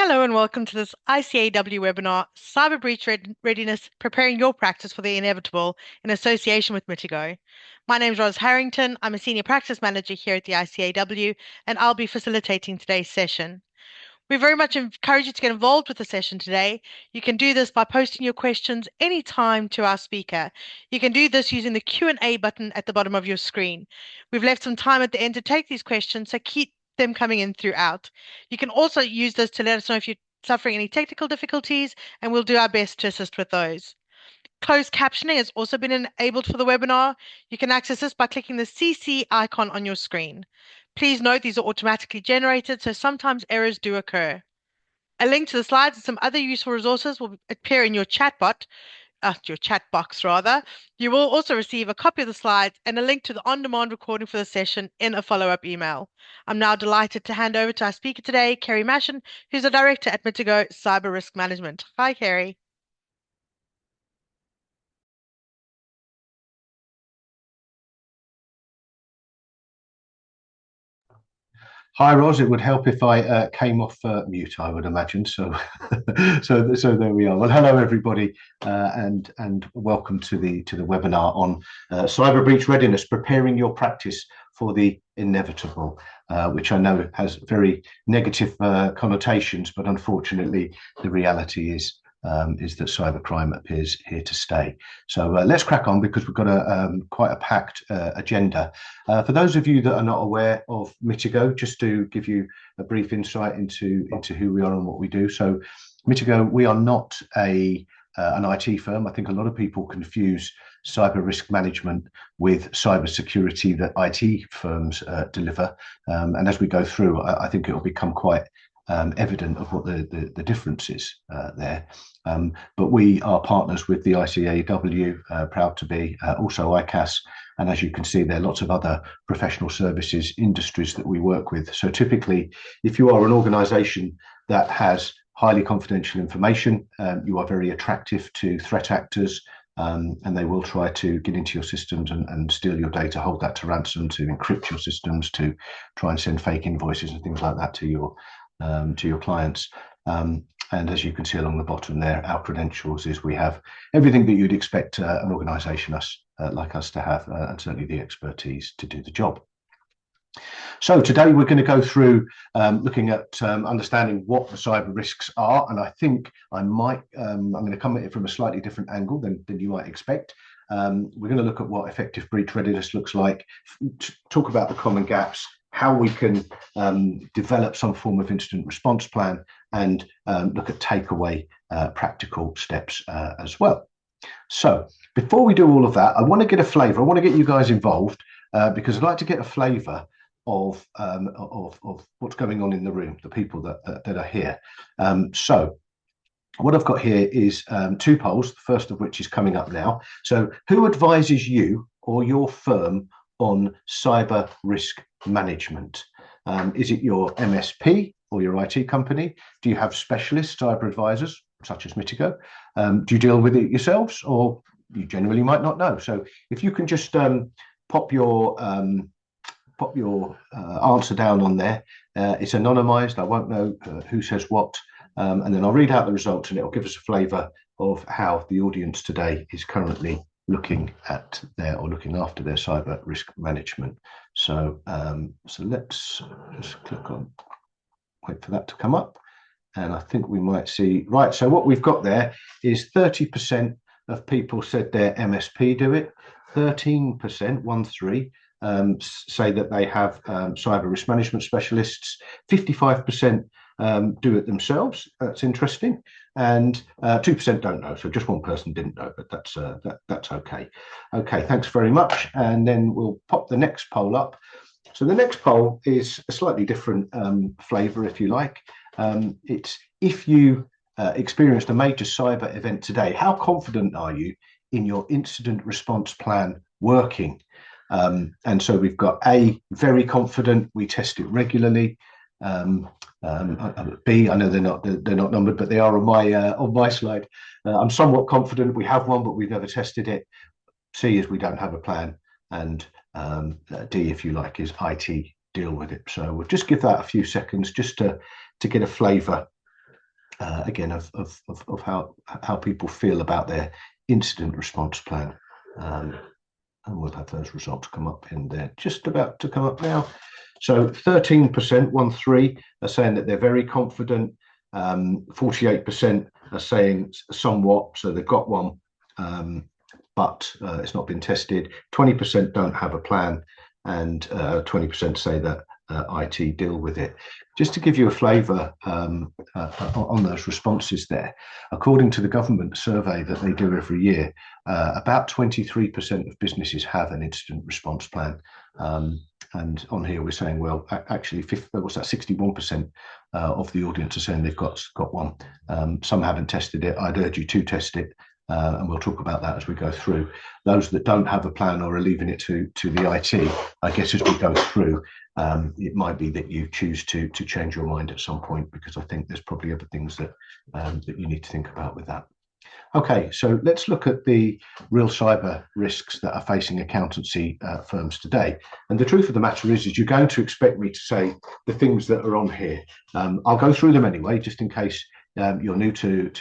Hello and welcome to this ICAEW webinar, Cyber Breach Readiness, Preparing Your Practice for the Inevitable in association with Mitigo. My name is Ros Harrington. I'm a Senior Practice Manager here at the ICAEW, and I'll be facilitating today's session. We very much encourage you to get involved with the session today. You can do this by posting your questions anytime to our speaker. You can do this using the Q&A button at the bottom of your screen. We've left some time at the end to take these questions, so keep them coming in throughout. You can also use this to let us know if you're suffering any technical difficulties, and we'll do our best to assist with those. Closed captioning has also been enabled for the webinar. You can access this by clicking the CC icon on your screen. Please note these are automatically generated, so sometimes errors do occur. A link to the slides and some other useful resources will appear in your chat box rather. You will also receive a copy of the slides and a link to the on-demand recording for the session in a follow-up email. I'm now delighted to hand over to our speaker today, Kerry Mashin, who's a director at Mitigo Cyber Risk Management. Hi, Kerry. Hi, Ros. It would help if I came off mute, I would imagine. So, so there we are. Well, hello everybody, and welcome to the webinar on cyber breach readiness, preparing your practice for the inevitable, which I know has very negative connotations, but unfortunately, the reality is that cybercrime appears here to stay. So let's crack on because we've got quite a packed agenda. For those of you that are not aware of Mitigo, just to give you a brief insight into who we are and what we do. So Mitigo, we are not an IT firm. I think a lot of people confuse cyber risk management with cyber security that IT firms deliver. And as we go through, I think it will become quite evident of what the difference is there. But we are partners with the ICAEW, proud to be, also ICAS, and as you can see, there are lots of other professional services industries that we work with. So typically, if you are an organisation that has highly confidential information, you are very attractive to threat actors, and they will try to get into your systems and steal your data, hold that to ransom, to encrypt your systems, to try and send fake invoices and things like that to your clients. And as you can see along the bottom there, our credentials is we have everything that you'd expect an organisation like us to have, and certainly the expertise to do the job. So today we're going to go through looking at understanding what the cyber risks are, and I think I'm going to come at it from a slightly different angle than you might expect. We're going to look at what effective breach readiness looks like, talk about the common gaps, how we can develop some form of incident response plan, and look at takeaway practical steps as well. So before we do all of that, I want to get a flavour. I want to get you guys involved because I'd like to get a flavour of what's going on in the room, the people that are here. So what I've got here is two polls, the first of which is coming up now. So who advises you or your firm on cyber risk management? Is it your MSP or your IT company? Do you have specialist cyber advisors such as Mitigo? Do you deal with it yourselves, or you generally might not know? So if you can just pop your answer down on there. It's anonymized. I won't know who says what, and then I'll read out the results, and it'll give us a flavour of how the audience today is currently looking at looking after their cyber risk management. So so let's just click on, wait for that to come up, and I think we might see, right, so what we've got there is 30% of people said their MSP do it, 13%, 1-3, say that they have cyber risk management specialists, 55% do it themselves. That's interesting. And 2% don't know. So just one person didn't know, but that's okay. Okay, thanks very much. And then we'll pop the next poll up. So the next poll is a slightly different flavour, if you like. It's if you experienced a major cyber event today, how confident are you in your incident response plan working? And so we've got A, very confident, we test it regularly. B, I know they're not numbered, but they are on my slide. I'm somewhat confident we have one, but we've never tested it. C is we don't have a plan, and D, if you like, is IT deal with it. So we'll just give that a few seconds just to get a flavour again, of how people feel about their incident response plan. And we'll have those results come up in there, just about to come up now. So 13%, 1-3, are saying that they're very confident. 48% are saying somewhat, so they've got one, but it's not been tested. 20% don't have a plan, and 20% say that IT deal with it. Just to give you a flavour on those responses there, according to the government survey that they do every year, about 23% of businesses have an incident response plan. And on here we're saying, well, actually, what's that? 61% of the audience are saying they've got one. Some haven't tested it. I'd urge you to test it. And we'll talk about that as we go through. Those that don't have a plan or are leaving it to the IT, I guess as we go through, it might be that you choose to change your mind at some point, because I think there's probably other things that that you need to think about with that. Okay, so let's look at the real cyber risks that are facing accountancy firms today. And the truth of the matter is you're going to expect me to say the things that are on here. I'll go through them anyway, just in case you're new to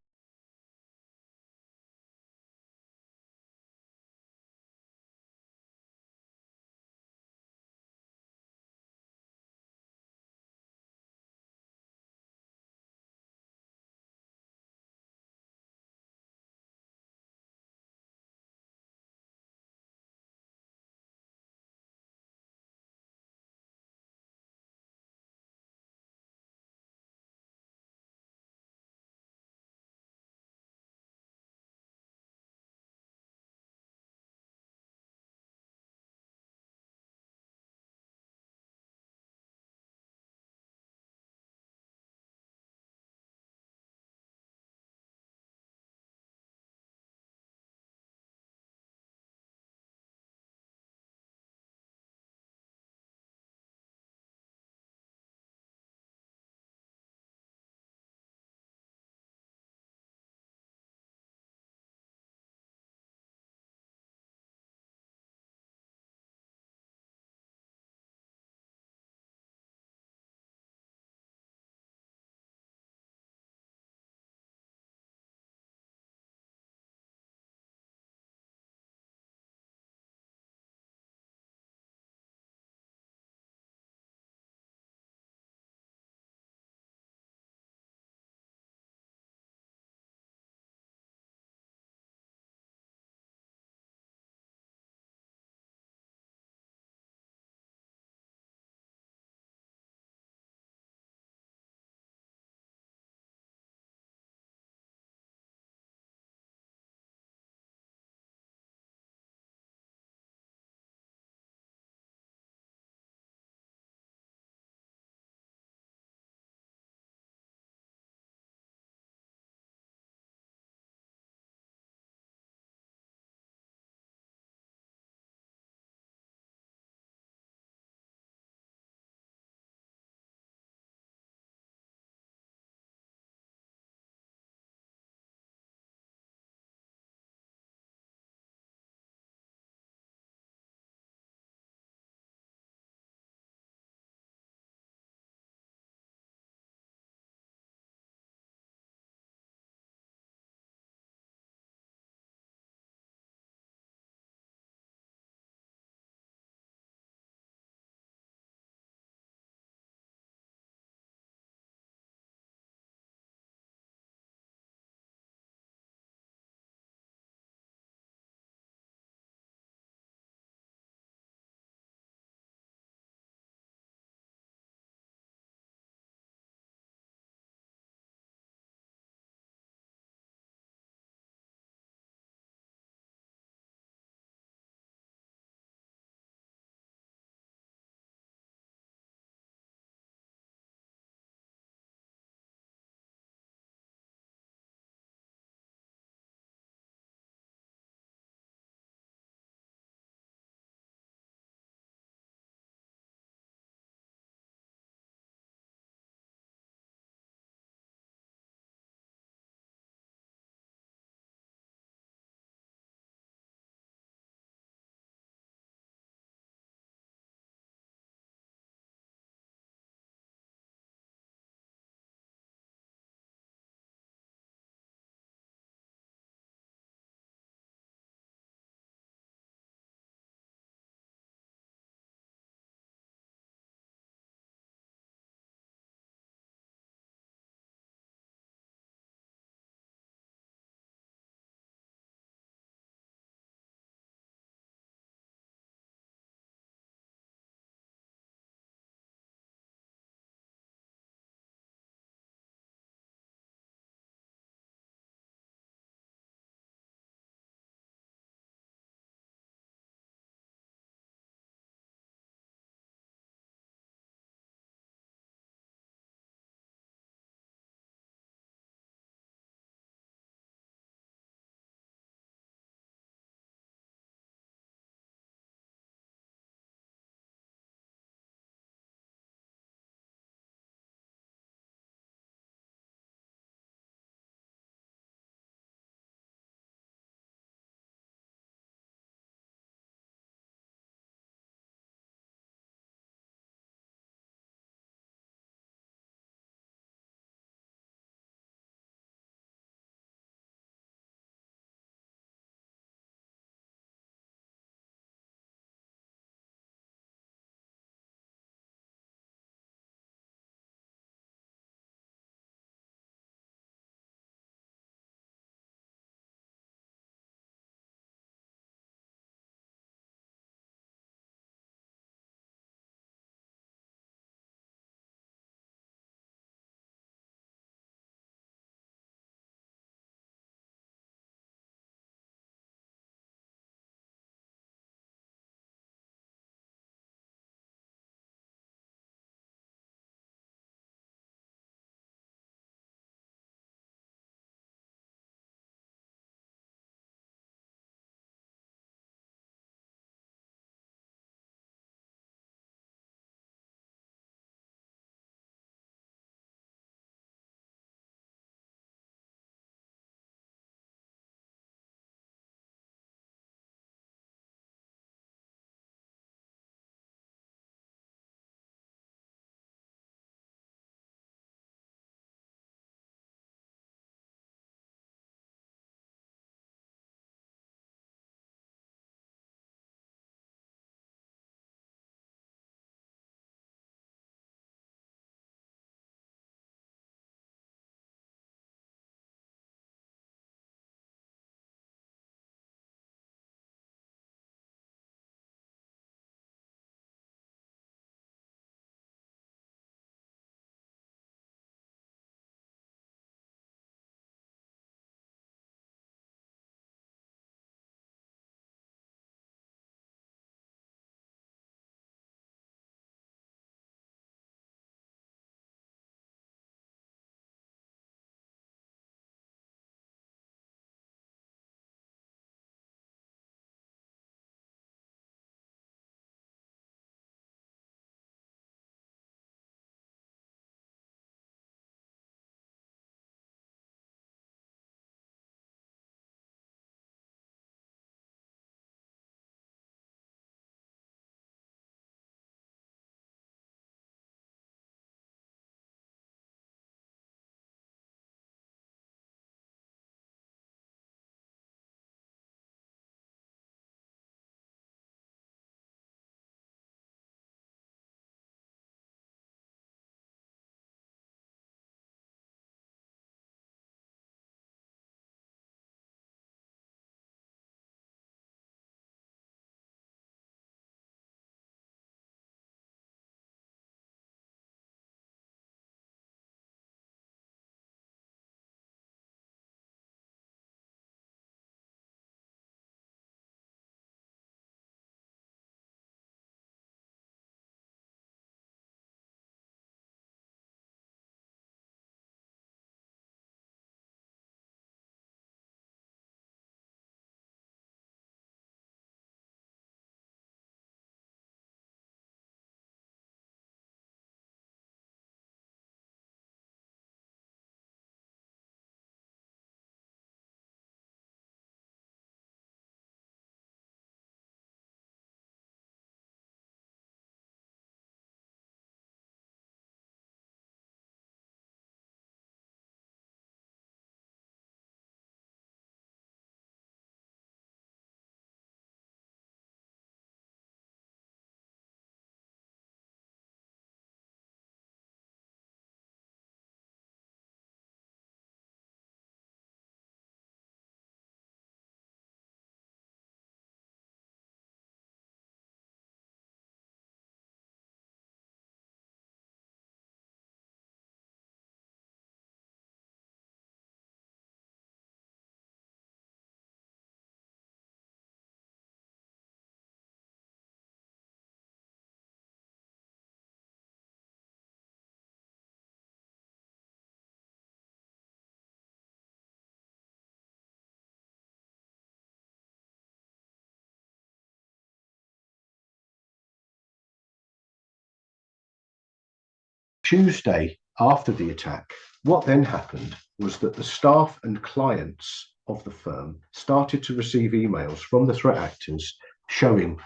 Tuesday after the attack, what then happened was that the staff and clients of the firm started to receive emails from the threat actors showing,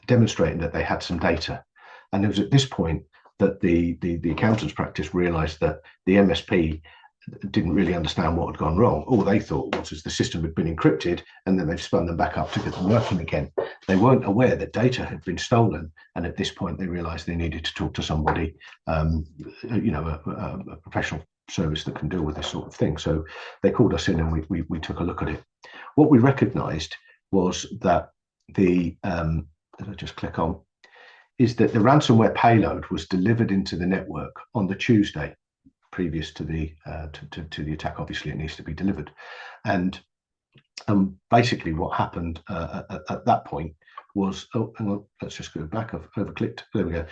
demonstrating that they had some data. And it was at this point that the accountants practice realized that the MSP didn't really understand what had gone wrong. All they thought was the system had been encrypted and then they've spun them back up to get them working again. They weren't aware that data had been stolen. And at this point, they realized they needed to talk to somebody, a professional service that can deal with this sort of thing. So they called us in and we took a look at it. What we recognized was that I'll just click on, is that the ransomware payload was delivered into the network on the Tuesday previous to the attack. Obviously, it needs to be delivered, and basically what happened at that point was, oh, hang on, let's just go back. I've overclicked. There we go.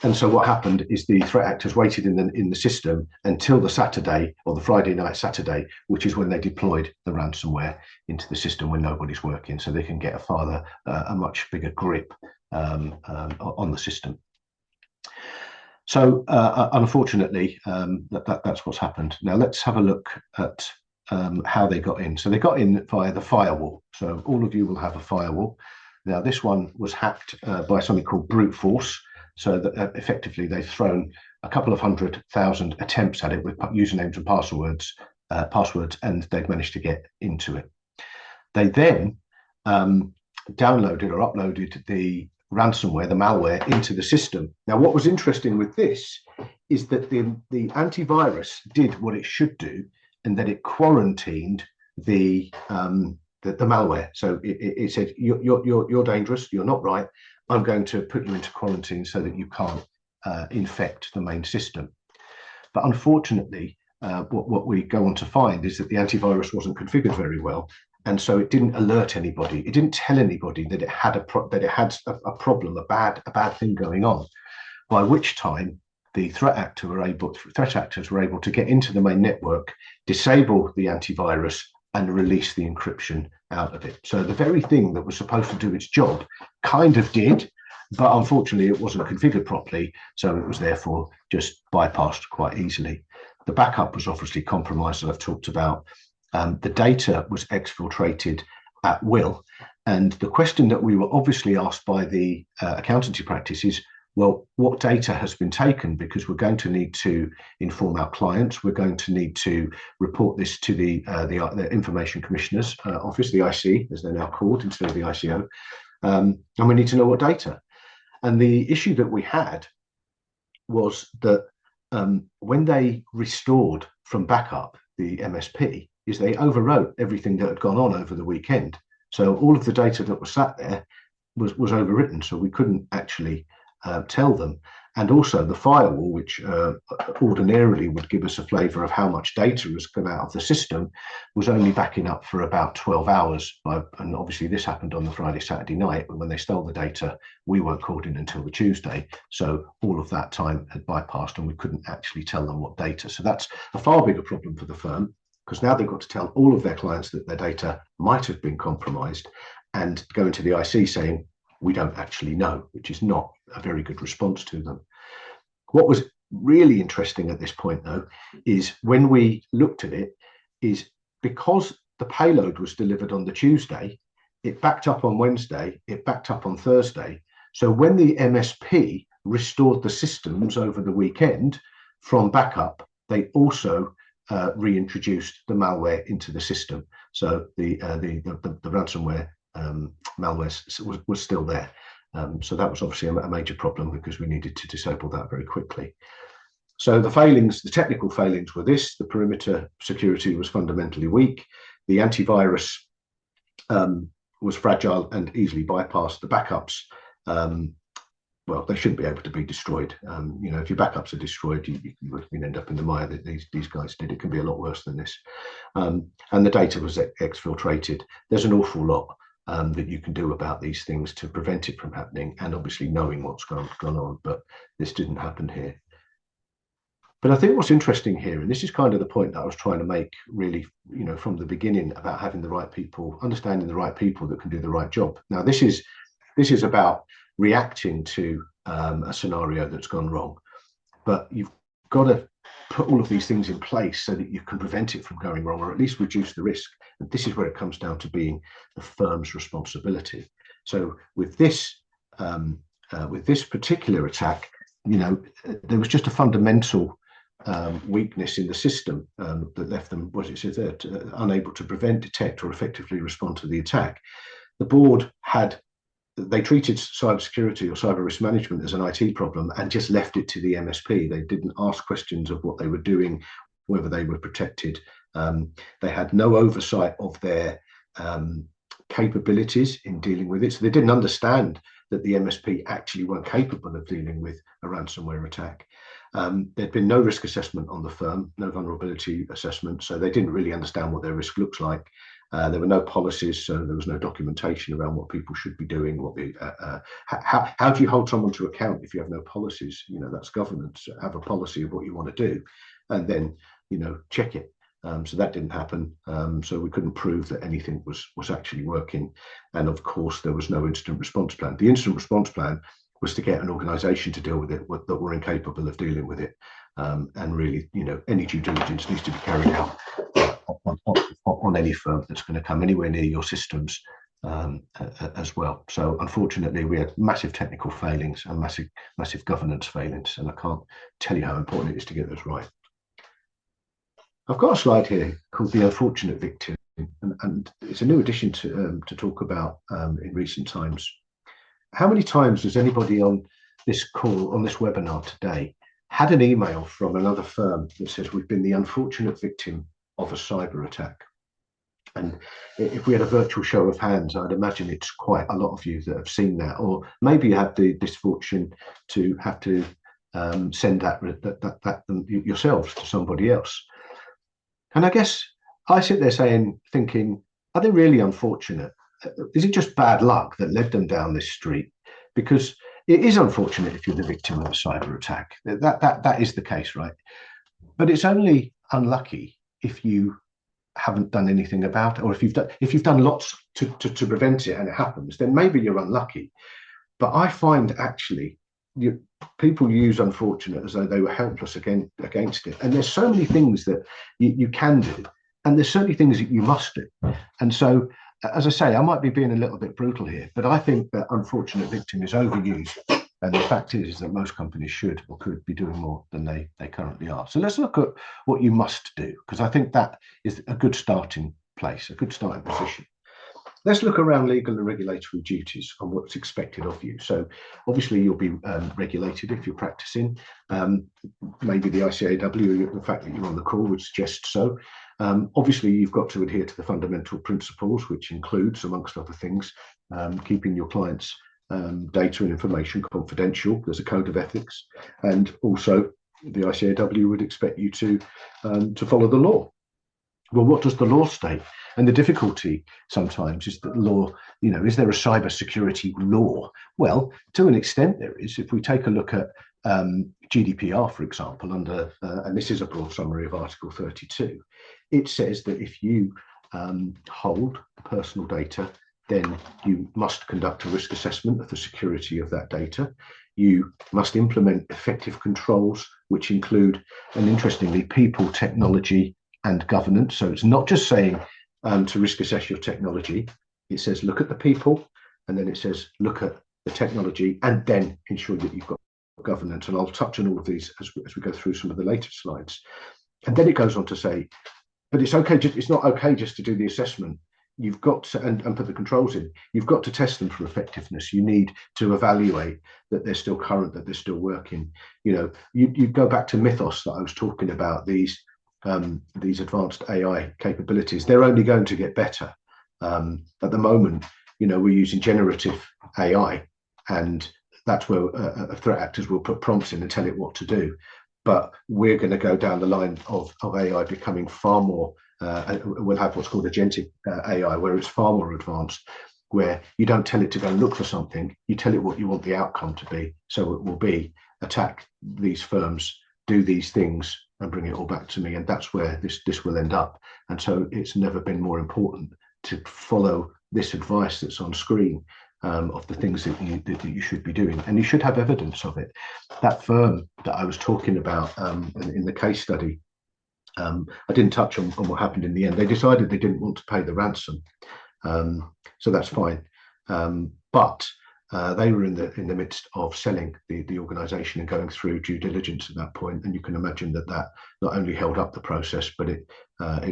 And so what happened is the threat actors waited in the system until the Saturday or the Friday night Saturday, which is when they deployed the ransomware into the system when nobody's working, so they can get a much bigger grip on the system. So unfortunately, that's what's happened. Now let's have a look at how they got in. So they got in via the firewall. So all of you will have a firewall. Now this one was hacked by something called brute force. So that effectively they've thrown a couple of 100,000 attempts at it with usernames and passwords, and they've managed to get into it. They then downloaded or uploaded the ransomware, the malware, into the system. Now, what was interesting with this is that the antivirus did what it should do, and that it quarantined the malware. So it said, you're dangerous, you're not right. I'm going to put you into quarantine so that you can't infect the main system. But unfortunately, what we go on to find is that the antivirus wasn't configured very well. And so it didn't alert anybody. It didn't tell anybody that it had a problem, a bad thing going on. By which time the threat actors were able to get into the main network, disable the antivirus, and release the encryption out of it. So the very thing that was supposed to do its job kind of did, but unfortunately it wasn't configured properly. So it was therefore just bypassed quite easily. The backup was obviously compromised, as I've talked about. The data was exfiltrated at will. And the question that we were obviously asked by the accountancy practice is, well, what data has been taken? Because we're going to need to inform our clients. We're going to need to report this to the Information Commissioner's Office, the IC, as they're now called, instead of the ICAEW. And we need to know what data. And the issue that we had was that when they restored from backup the MSP, is they overwrote everything that had gone on over the weekend. So all of the data that was sat there was overwritten, so we couldn't actually tell them. And also the firewall, which ordinarily would give us a flavour of how much data has come out of the system, was only backing up for about 12 hours. And obviously this happened on the Friday, Saturday night, but when they stole the data, we weren't called in until the Tuesday. So all of that time had bypassed and we couldn't actually tell them what data. So that's a far bigger problem for the firm, because now they've got to tell all of their clients that their data might have been compromised and go into the IC saying, we don't actually know, which is not a very good response to them. What was really interesting at this point, though, is when we looked at it, is because the payload was delivered on the Tuesday, it backed up on Wednesday, it backed up on Thursday. So when the MSP restored the systems over the weekend from backup, they also reintroduced the malware into the system. So the ransomware malware was still there. So that was obviously a major problem because we needed to disable that very quickly. So the failings, the technical failings were this: the perimeter security was fundamentally weak, the antivirus was fragile and easily bypassed, the backups, well, they shouldn't be able to be destroyed. If your backups are destroyed, you can end up in the mire that these guys did. It can be a lot worse than this. And the data was exfiltrated. There's an awful lot that you can do about these things to prevent it from happening, and obviously knowing what's gone on, but this didn't happen here. But I think what's interesting here, and this is kind of the point that I was trying to make really, from the beginning, about having the right people, understanding the right people that can do the right job. Now, this is about reacting to a scenario that's gone wrong. But you've got to put all of these things in place so that you can prevent it from going wrong, or at least reduce the risk. And this is where it comes down to being the firm's responsibility. So with this particular attack, there was just a fundamental weakness in the system that left them, what it says there, unable to prevent, detect, or effectively respond to the attack. The board they treated cybersecurity or cyber risk management as an IT problem and just left it to the MSP. They didn't ask questions of what they were doing, whether they were protected. They had no oversight of their capabilities in dealing with it. So they didn't understand that the MSP actually weren't capable of dealing with a ransomware attack. There'd been no risk assessment on the firm, no vulnerability assessment, so they didn't really understand what their risk looks like. There were no policies, so there was no documentation around what people should be doing. How do you hold someone to account if you have no policies? That's governance. Have a policy of what you want to do, and then check it. So that didn't happen. So we couldn't prove that anything was actually working. And of course, there was no incident response plan. The incident response plan was to get an organisation to deal with it that were incapable of dealing with it. And really, any due diligence needs to be carried out on any firm that's going to come anywhere near your systems as well. So unfortunately, we had massive technical failings and massive governance failings, and I can't tell you how important it is to get those right. I've got a slide here called the unfortunate victim, and it's a new addition to talk about in recent times. How many times has anybody on this call, on this webinar today, had an email from another firm that says we've been the unfortunate victim of a cyber attack? And if we had a virtual show of hands, I'd imagine it's quite a lot of you that have seen that, or maybe you had the misfortune to have to send that yourselves to somebody else. And I guess I sit there thinking, are they really unfortunate? Is it just bad luck that led them down this street? Because it is unfortunate if you're the victim of a cyber attack. That is the case, right? But it's only unlucky if you haven't done anything about it, or if you've done lots to prevent it and it happens, then maybe you're unlucky. But I find actually people use unfortunate as though they were helpless against it. And there's so many things that you can do, and there's so many things that you must do. And so, as I say, I might be being a little bit brutal here, but I think that unfortunate victim is overused. And the fact is that most companies should or could be doing more than they currently are. So let's look at what you must do, because I think that is a good starting place, a good starting position. Let's look around legal and regulatory duties on what's expected of you. So obviously you'll be regulated if you're practicing. Maybe the ICAEW, the fact that you're on the call would suggest so. Obviously you've got to adhere to the fundamental principles, which includes, amongst other things, keeping your clients' data and information confidential. There's a code of ethics, and also the ICAEW would expect you to follow the law. Well, what does the law state? And the difficulty sometimes is that law, is there a cyber security law? Well, to an extent there is. If we take a look at GDPR, for example, under, and this is a broad summary of Article 32, it says that if you hold personal data, then you must conduct a risk assessment of the security of that data. You must implement effective controls, which include, and interestingly, people, technology, and governance. So it's not just saying to risk assess your technology. It says look at the people, and then it says look at the technology, and then ensure that you've got governance. And I'll touch on all of these as we go through some of the later slides. And then it goes on to say, but it's okay. It's not okay just to do the assessment. You've got to, and put the controls in. You've got to test them for effectiveness. You need to evaluate that they're still current, that they're still working. You go back to Mythos that I was talking about. These advanced AI capabilities, they're only going to get better. At the moment, we're using generative AI, and that's where threat actors will put prompts in and tell it what to do. But we're going to go down the line of AI becoming far more, we'll have what's called agentic AI, where it's far more advanced, where you don't tell it to go and look for something, you tell it what you want the outcome to be. So it will be attack these firms, do these things, and bring it all back to me. And that's where this will end up. And so it's never been more important to follow this advice that's on screen, of the things that you should be doing, and you should have evidence of it. That firm that I was talking about in the case study, I didn't touch on what happened in the end. They decided they didn't want to pay the ransom, so that's fine. But they were in the midst of selling the organisation and going through due diligence at that point, and you can imagine that not only held up the process, but it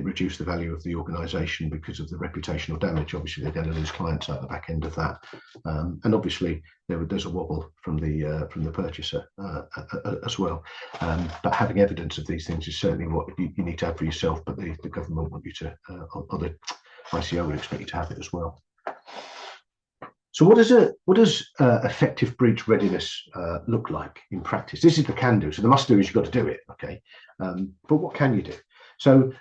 reduced the value of the organisation because of the reputational damage. Obviously, they're going to lose clients at the back end of that, and obviously there's a wobble from the purchaser as well. But having evidence of these things is certainly what you need to have for yourself. But the government want you to, or the ICAEW would expect you to have it as well. So what does effective breach readiness look like in practice? This is the can do. So the must do is you've got to do it, okay? But what can you do? So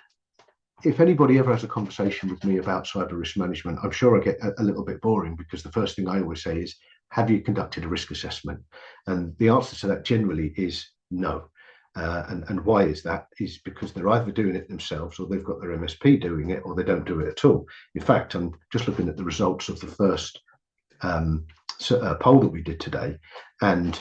if anybody ever has a conversation with me about cyber risk management, I'm sure I get a little bit boring, because the first thing I always say is, have you conducted a risk assessment? And the answer to that generally is no. And why is that? Is because they're either doing it themselves, or they've got their MSP doing it, or they don't do it at all. In fact, I'm just looking at the results of the first poll that we did today, and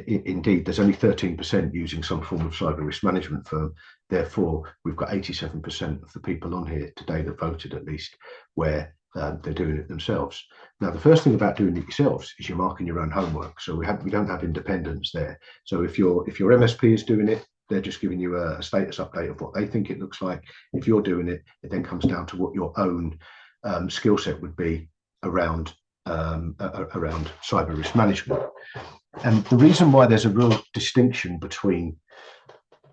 indeed there's only 13% using some form of cyber risk management firm. Therefore, we've got 87% of the people on here today that voted, at least, where they're doing it themselves. Now, the first thing about doing it yourselves is you're marking your own homework. So we don't have independence there. So if your MSP is doing it, they're just giving you a status update of what they think it looks like. If you're doing it, it then comes down to what your own skill set would be around cyber risk management. And the reason why there's a real distinction between,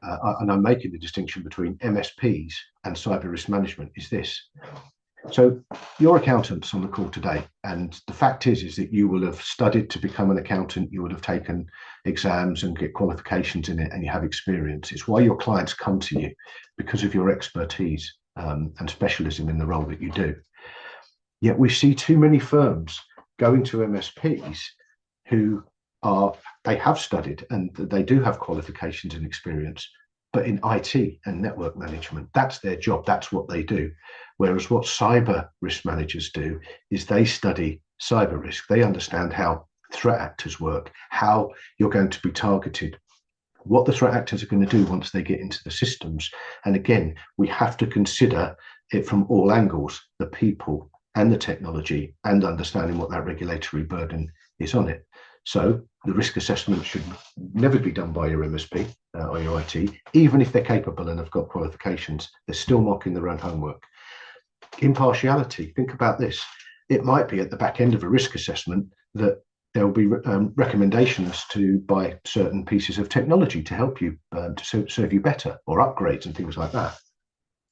and I'm making the distinction between MSPs and cyber risk management, is this. So you're accountants on the call today, and the fact is that you will have studied to become an accountant, you will have taken exams and get qualifications in it, and you have experience. It's why your clients come to you, because of your expertise and specialism in the role that you do. Yet we see too many firms going to MSPs who they have studied and they do have qualifications and experience, but in IT and network management, that's their job, that's what they do. Whereas what cyber risk managers do is they study cyber risk. They understand how threat actors work, how you're going to be targeted, what the threat actors are going to do once they get into the systems. And again, we have to consider it from all angles, the people and the technology, and understanding what that regulatory burden is on it. So the risk assessment should never be done by your MSP or your IT, even if they're capable and have got qualifications. They're still marking their own homework. Impartiality, think about this. It might be at the back end of a risk assessment that there will be recommendations to buy certain pieces of technology to help you, to serve you better, or upgrades and things like that.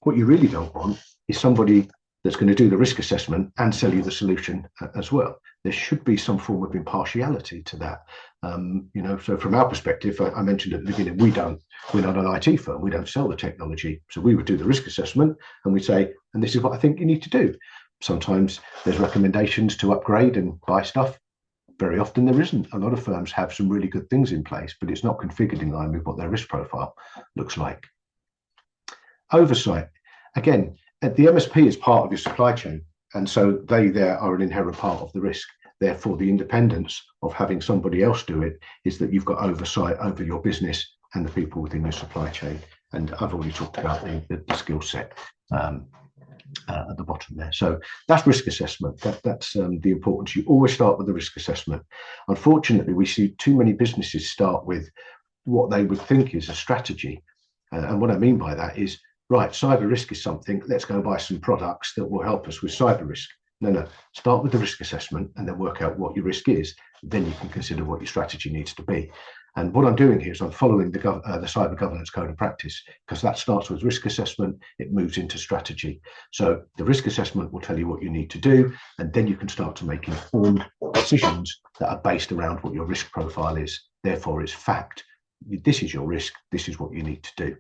What you really don't want is somebody that's going to do the risk assessment and sell you the solution as well. There should be some form of impartiality to that. So from our perspective, I mentioned at the beginning, we're not an IT firm, we don't sell the technology. So we would do the risk assessment and we'd say, and this is what I think you need to do. Sometimes there's recommendations to upgrade and buy stuff. Very often there isn't. A lot of firms have some really good things in place, but it's not configured in line with what their risk profile looks like. Oversight. Again, the MSP is part of your supply chain, and so they there are an inherent part of the risk. Therefore, the independence of having somebody else do it is that you've got oversight over your business and the people within your supply chain. And I've already talked about the skill set at the bottom there. So that's risk assessment. That's the importance. You always start with the risk assessment. Unfortunately, we see too many businesses start with what they would think is a strategy. And what I mean by that is, right, cyber risk is something, let's go buy some products that will help us with cyber risk. No, start with the risk assessment and then work out what your risk is. Then you can consider what your strategy needs to be. And what I'm doing here is I'm following the Cyber Governance Code of Practice, because that starts with risk assessment, it moves into strategy. So the risk assessment will tell you what you need to do, and then you can start to make informed decisions that are based around what your risk profile is. Therefore, it's fact. This is your risk, this is what you need to do.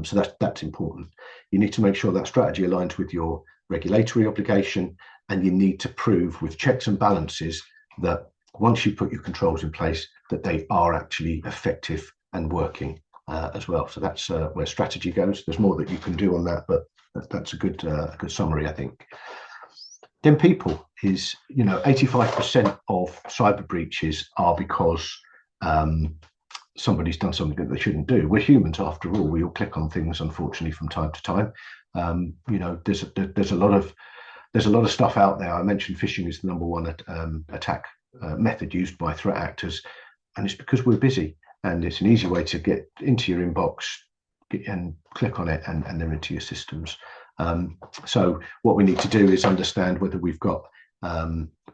So that's important. You need to make sure that strategy aligns with your regulatory obligation, and you need to prove with checks and balances that once you put your controls in place, that they are actually effective and working as well. So that's where strategy goes. There's more that you can do on that, but that's a good summary, I think. Then people is, 85% of cyber breaches are because somebody's done something that they shouldn't do. We're humans after all. We all click on things, unfortunately, from time to time. There's a lot of stuff out there. I mentioned phishing is the number one attack method used by threat actors, and it's because we're busy, and it's an easy way to get into your inbox and click on it, and they're into your systems. So what we need to do is understand whether we've got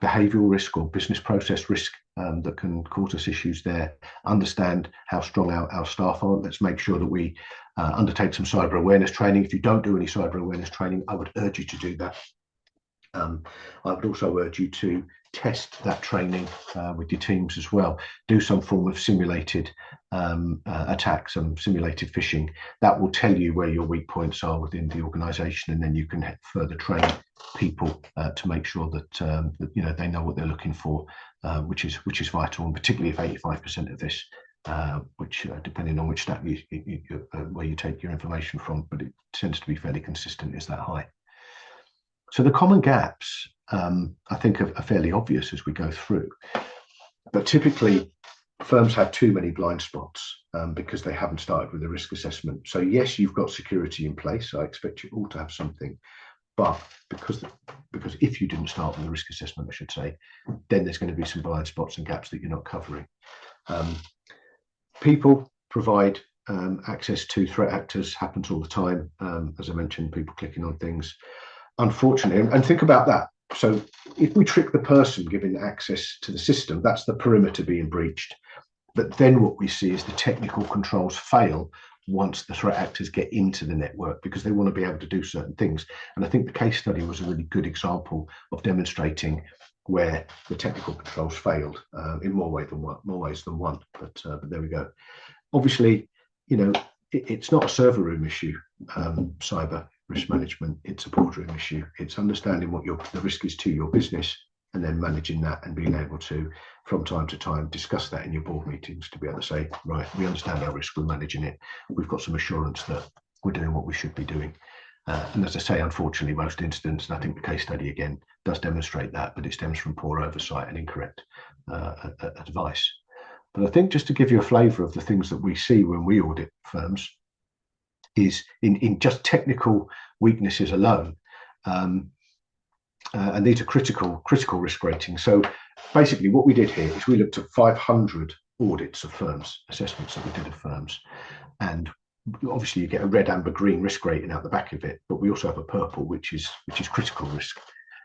behavioral risk or business process risk that can cause us issues there. Understand how strong our staff are. Let's make sure that we undertake some cyber awareness training. If you don't do any cyber awareness training, I would urge you to do that. I would also urge you to test that training with your teams as well. Do some form of simulated attack, some simulated phishing. That will tell you where your weak points are within the organization, and then you can further train people to make sure that they know what they're looking for, which is vital, and particularly if 85% of this, which depending on which stat where you take your information from, but it tends to be fairly consistent, is that high. So the common gaps, I think, are fairly obvious as we go through. But typically, firms have too many blind spots because they haven't started with a risk assessment. So yes, you've got security in place. I expect you all to have something. But because if you didn't start with a risk assessment, I should say, then there's going to be some blind spots and gaps that you're not covering. People provide access to threat actors, happens all the time. As I mentioned, people clicking on things. Unfortunately, and think about that. So if we trick the person giving access to the system, that's the perimeter being breached. But then what we see is the technical controls fail once the threat actors get into the network, because they want to be able to do certain things. And I think the case study was a really good example of demonstrating where the technical controls failed in more ways than one. But there we go. Obviously, it's not a server room issue, cyber risk management. It's a boardroom issue. It's understanding what the risk is to your business, and then managing that and being able to, from time to time, discuss that in your board meetings to be able to say, right, we understand our risk, we're managing it. We've got some assurance that we're doing what we should be doing. And as I say, unfortunately, most incidents, and I think the case study again does demonstrate that, but it stems from poor oversight and incorrect advice. But I think just to give you a flavour of the things that we see when we audit firms is in just technical weaknesses alone. And these are critical risk ratings. So basically what we did here is we looked at 500 audits of firms, assessments that we did of firms. And obviously you get a red, amber, green risk rating out the back of it, but we also have a purple, which is critical risk.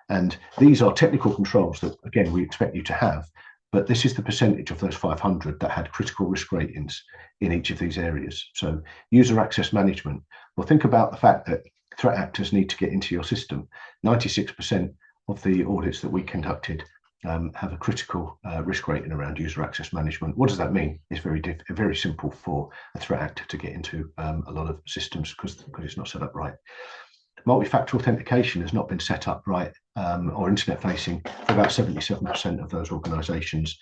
And these are technical controls that, again, we expect you to have, but this is the percentage of those 500 that had critical risk ratings in each of these areas. So user access management, well, think about the fact that threat actors need to get into your system. 96% of the audits that we conducted have a critical risk rating around user access management. What does that mean? It's very simple for a threat actor to get into a lot of systems because it's not set up right. Multi-factor authentication has not been set up right or internet facing for about 77% of those organizations.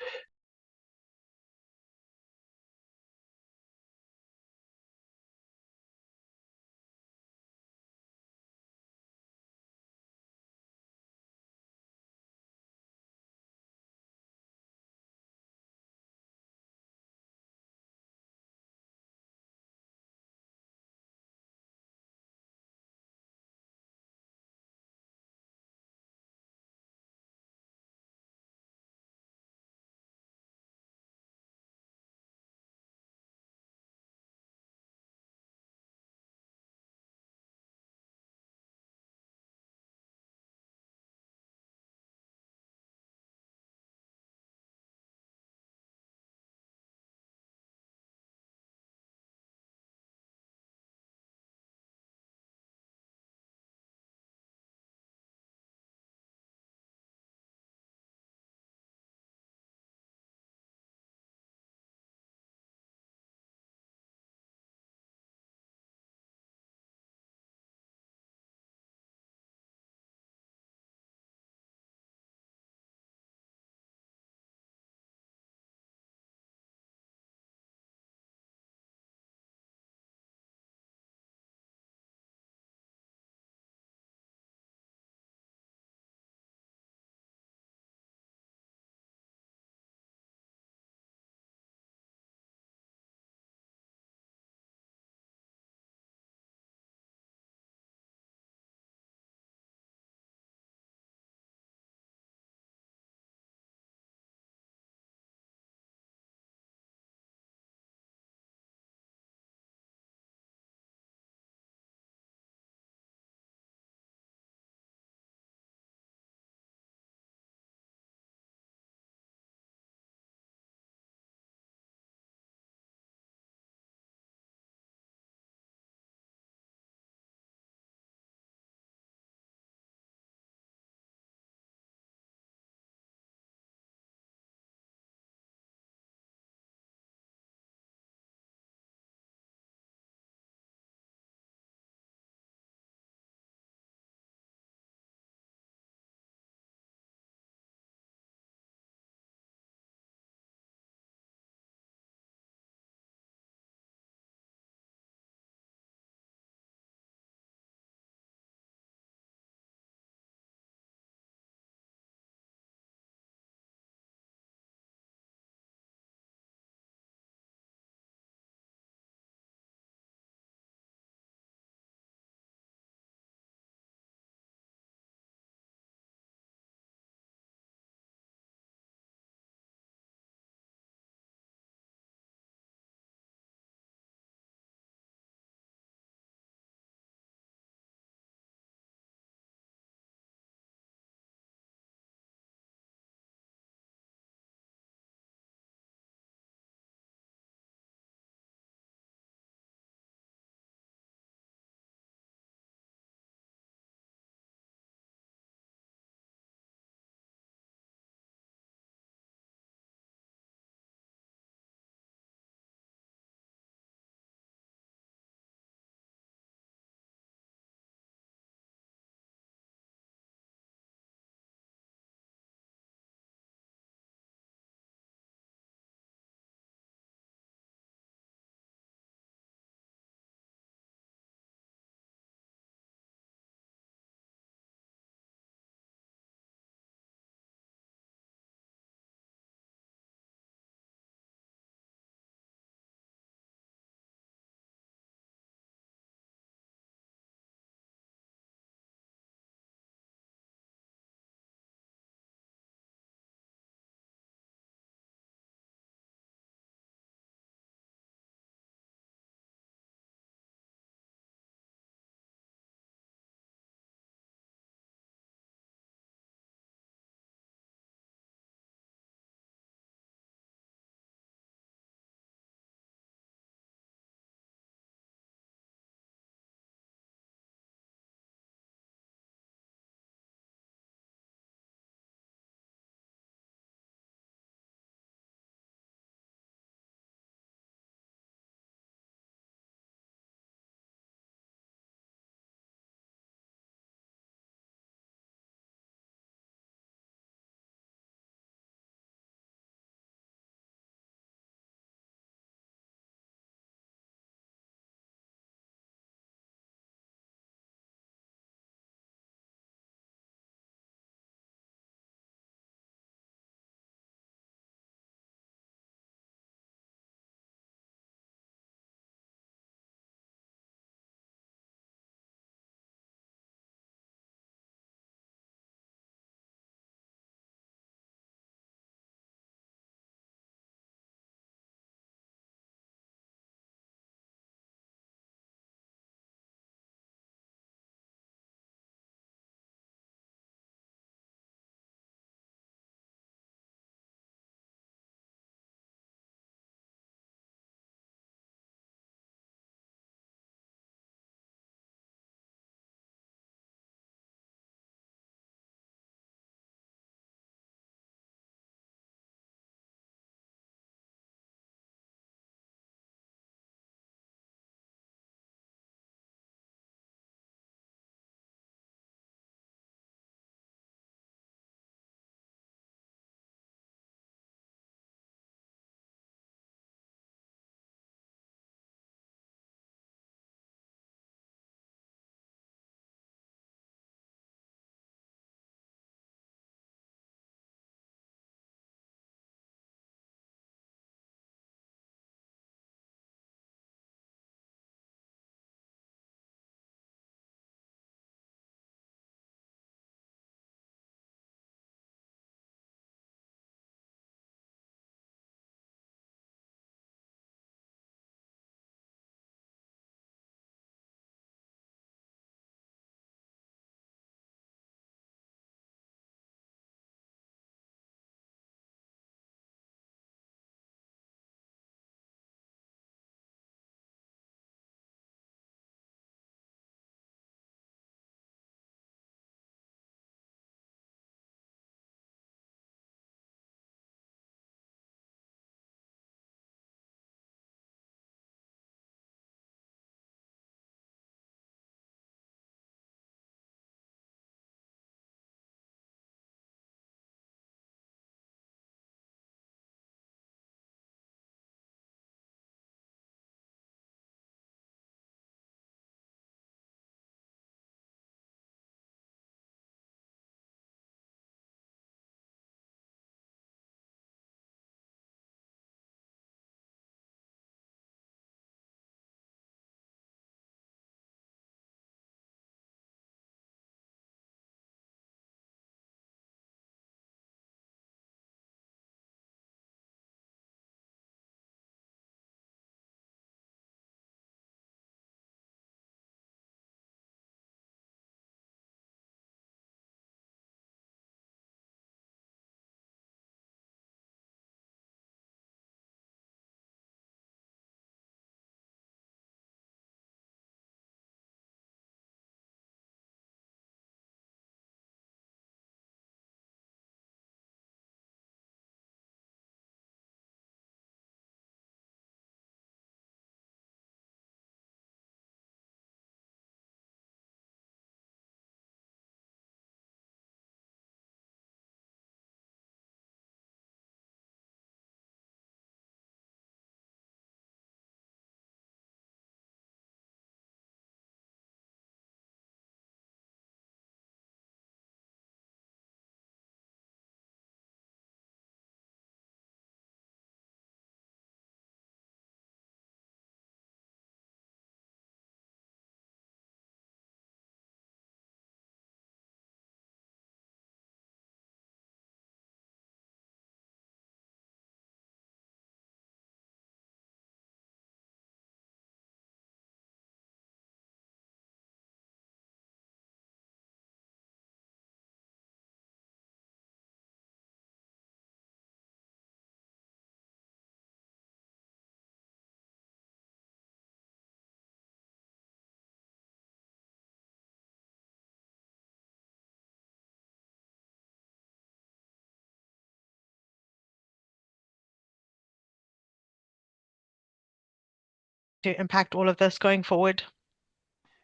to impact all of this going forward?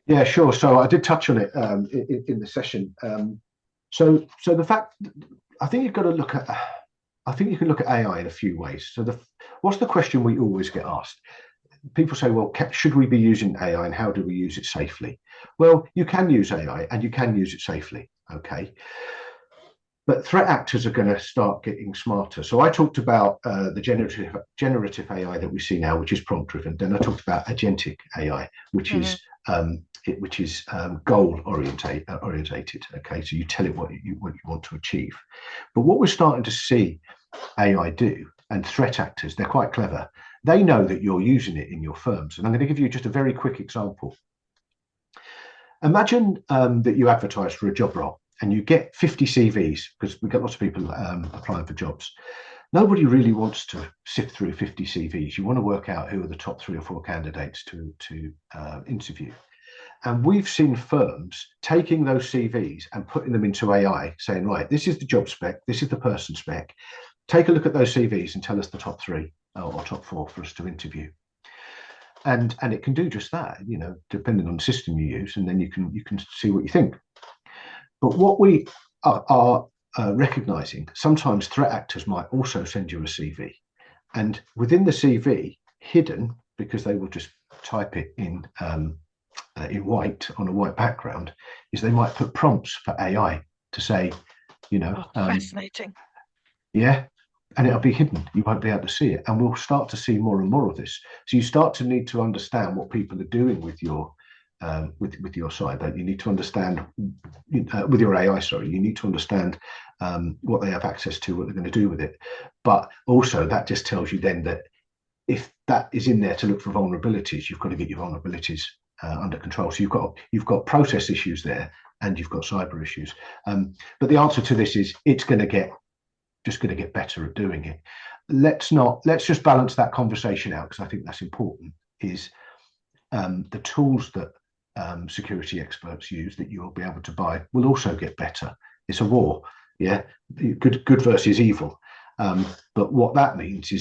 Yeah, sure. So I did touch on it in the session. So the fact, I think you've got to look at, I think you can look at AI in a few ways. So what's the question we always get asked? People say, well, should we be using AI and how do we use it safely? Well, you can use AI and you can use it safely. Okay. But threat actors are going to start getting smarter. So I talked about the generative AI that we see now, which is prompt driven. Then I talked about agentic AI, which Hmm. is goal orientated. Okay, so you tell it what you want to achieve. But what we're starting to see AI do, and threat actors, they're quite clever. They know that you're using it in your firms, and I'm going to give you just a very quick example. Imagine that you advertise for a job role and you get 50 CVs, because we get lots of people applying for jobs. Nobody really wants to sift through 50 CVs. You want to work out who are the top 3 or 4 candidates to interview. And we've seen firms taking those CVs and putting them into AI, saying, right, this is the job spec, this is the person spec. Take a look at those CVs and tell us the top 3 or top 4 for us to interview. And it can do just that, depending on the system you use, and then you can see what you think. But what we are recognizing, sometimes threat actors might also send you a CV, and within the CV, hidden, because they will just type it in white on a white background, is they might put prompts for AI to say, you know, Oh, um, fascinating. yeah, and it'll be hidden. You won't be able to see it, and we'll start to see more and more of this. So you start to need to understand what people are doing with your with your site. That you need to understand with your AI. Sorry, you need to understand what they have access to, what they're going to do with it. But also, that just tells you then that if that is in there to look for vulnerabilities, you've got to get your vulnerabilities under control. So you've got process issues there, and you've got cyber issues. But the answer to this is it's going to get better at doing it. Let's just balance that conversation out, because I think that's important. Is the tools that security experts use that you'll be able to buy will also get better. It's a war, yeah, good versus evil. But what that means is